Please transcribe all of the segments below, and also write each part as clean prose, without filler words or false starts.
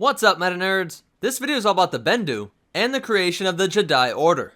What's up, meta nerds? This video is all about the Bendu and the creation of the Jedi Order.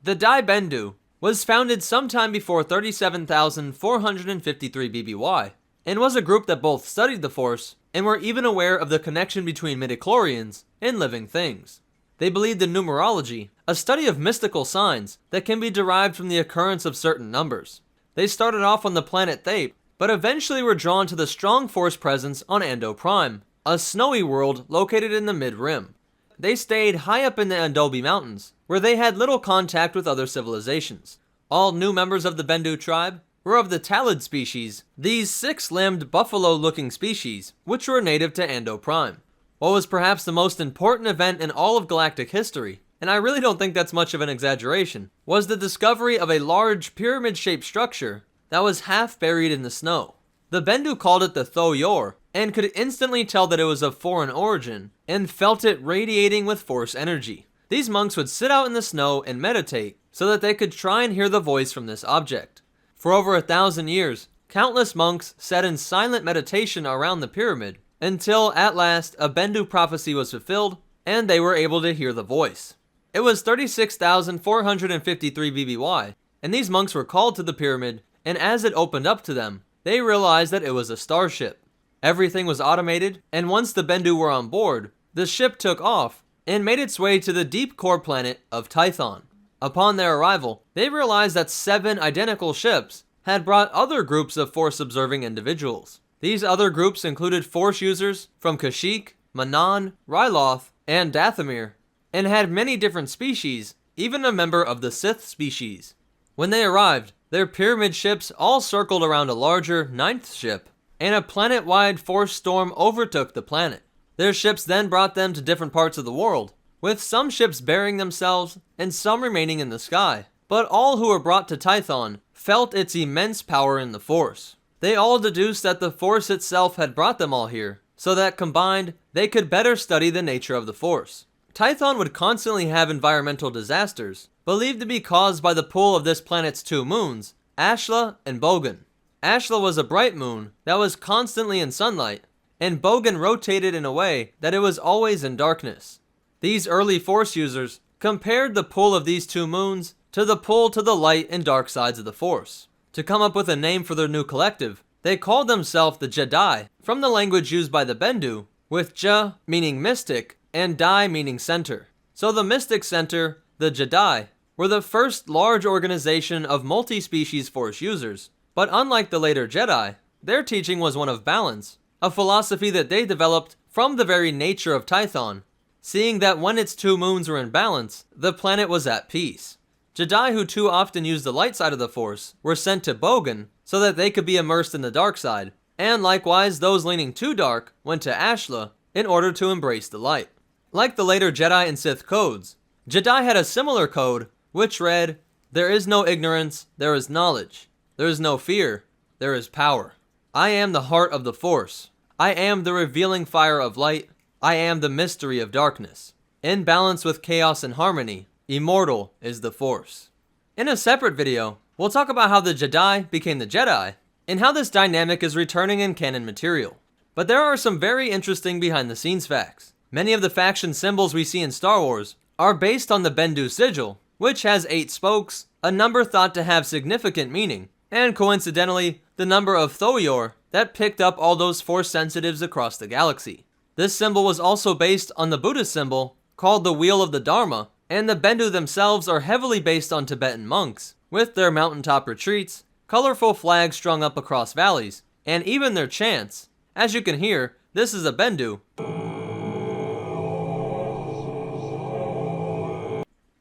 The Dai Bendu was founded sometime before 37,453 BBY and was a group that both studied the Force and were even aware of the connection between midichlorians and living things. They believed in numerology, a study of mystical signs that can be derived from the occurrence of certain numbers. They started off on the planet Thape, but eventually were drawn to the strong Force presence on Ando Prime, a snowy world located in the mid-rim. They stayed high up in the Andobi Mountains, where they had little contact with other civilizations. All new members of the Bendu tribe were of the Talid species, these six-limbed buffalo-looking species, which were native to Ando Prime. What was perhaps the most important event in all of galactic history, and I really don't think that's much of an exaggeration, was the discovery of a large pyramid-shaped structure that was half buried in the snow. The Bendu called it the Tho Yor, and could instantly tell that it was of foreign origin, and felt it radiating with Force energy. These monks would sit out in the snow and meditate, so that they could try and hear the voice from this object. For over 1,000 years, countless monks sat in silent meditation around the pyramid, until at last a Bendu prophecy was fulfilled, and they were able to hear the voice. It was 36,453 BBY, and these monks were called to the pyramid, and as it opened up to them, they realized that it was a starship. Everything was automated, and once the Bendu were on board, the ship took off and made its way to the deep core planet of Tython. Upon their arrival, they realized that 7 identical ships had brought other groups of Force-observing individuals. These other groups included Force users from Kashyyyk, Manaan, Ryloth, and Dathomir, and had many different species, even a member of the Sith species. When they arrived, their pyramid ships all circled around a larger 9th ship, and a planet-wide Force storm overtook the planet. Their ships then brought them to different parts of the world, with some ships burying themselves and some remaining in the sky. But all who were brought to Tython felt its immense power in the Force. They all deduced that the Force itself had brought them all here, so that combined, they could better study the nature of the Force. Tython would constantly have environmental disasters, believed to be caused by the pull of this planet's 2 moons, Ashla and Bogan. Ashla was a bright moon that was constantly in sunlight, and Bogan rotated in a way that it was always in darkness. These early Force users compared the pull of these 2 moons to the pull to the light and dark sides of the Force. To come up with a name for their new collective, they called themselves the Jedi, from the language used by the Bendu, with Ja meaning mystic and Dai meaning center. So the Mystic Center, the Jedi, were the first large organization of multi-species Force users. But unlike the later Jedi, their teaching was one of balance, a philosophy that they developed from the very nature of Tython, seeing that when its 2 moons were in balance, the planet was at peace. Jedi who too often used the light side of the Force were sent to Bogan so that they could be immersed in the dark side, and likewise those leaning too dark went to Ashla in order to embrace the light. Like the later Jedi and Sith codes, Jedi had a similar code which read, "There is no ignorance, there is knowledge. There is no fear, there is power. I am the heart of the Force. I am the revealing fire of light. I am the mystery of darkness. In balance with chaos and harmony, immortal is the Force." In a separate video, we'll talk about how the Jedi became the Jedi, and how this dynamic is returning in canon material. But there are some very interesting behind-the-scenes facts. Many of the faction symbols we see in Star Wars are based on the Bendu sigil, which has 8 spokes, a number thought to have significant meaning, and coincidentally, the number of Tho Yor that picked up all those Force sensitives across the galaxy. This symbol was also based on the Buddhist symbol, called the Wheel of the Dharma, and the Bendu themselves are heavily based on Tibetan monks, with their mountaintop retreats, colorful flags strung up across valleys, and even their chants. As you can hear, this is a Bendu,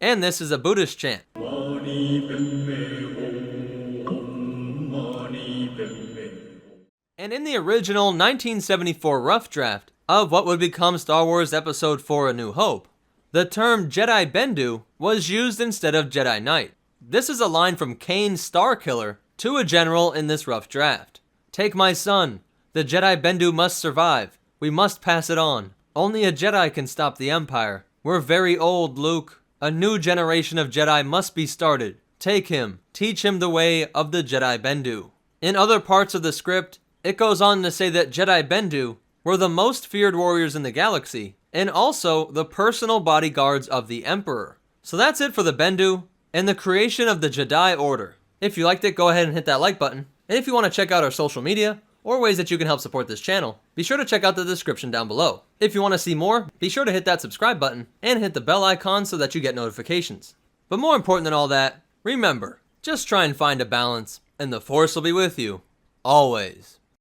and this is a Buddhist chant. And in the original 1974 rough draft of what would become Star Wars Episode 4 A New Hope, the term Jedi Bendu was used instead of Jedi Knight. This is a line from Kane's Starkiller to a general in this rough draft. "Take my son. The Jedi Bendu must survive. We must pass it on. Only a Jedi can stop the Empire. We're very old, Luke. A new generation of Jedi must be started. Take him. Teach him the way of the Jedi Bendu." In other parts of the script, it goes on to say that Jedi Bendu were the most feared warriors in the galaxy, and also the personal bodyguards of the Emperor. So that's it for the Bendu and the creation of the Jedi Order. If you liked it, go ahead and hit that like button. And if you want to check out our social media, or ways that you can help support this channel, be sure to check out the description down below. If you want to see more, be sure to hit that subscribe button and hit the bell icon so that you get notifications. But more important than all that, remember, just try and find a balance, and the Force will be with you, always.